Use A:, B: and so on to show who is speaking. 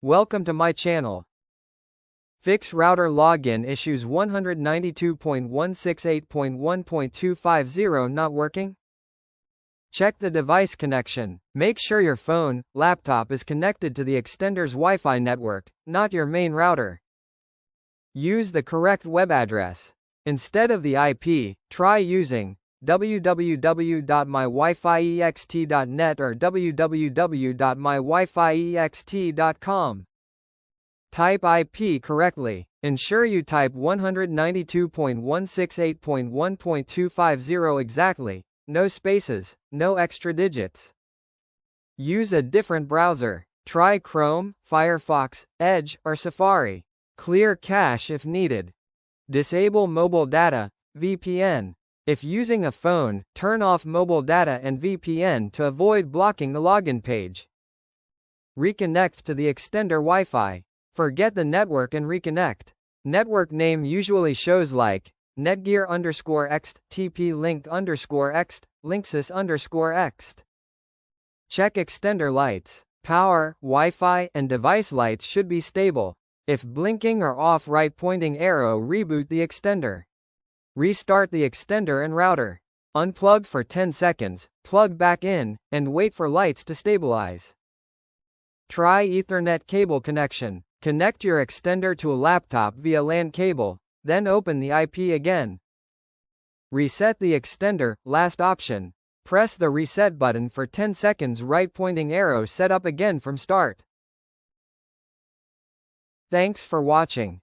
A: Welcome to my channel. Fix router login issues 192.168.1.250 not working? Check the device connection. Make sure your phone, laptop is connected to the extender's Wi-Fi network, not your main router. Use the correct web address. Instead of the IP, try using www.mywifi.ext.net or www.mywifi.ext.com. Type IP correctly. Ensure you type 192.168.1.250 exactly. No spaces, no extra digits. Use a different browser. Try Chrome, Firefox, Edge, or Safari. Clear cache if needed. Disable mobile data, VPN. If using a phone, turn off mobile data and VPN to avoid blocking the login page. Reconnect to the extender Wi-Fi. Forget the network and reconnect. Network name usually shows like Netgear_ext, TP-Link_ext, Linksys_ext. Check extender lights. Power, Wi-Fi, and device lights should be stable. If blinking or off right pointing arrow, reboot the extender. Restart the extender and router. Unplug for 10 seconds, plug back in, and wait for lights to stabilize. Try Ethernet cable connection. Connect your extender to a laptop via LAN cable, then open the IP again. Reset the extender, last option. Press the reset button for 10 seconds, right pointing arrow set up again from start. Thanks for watching.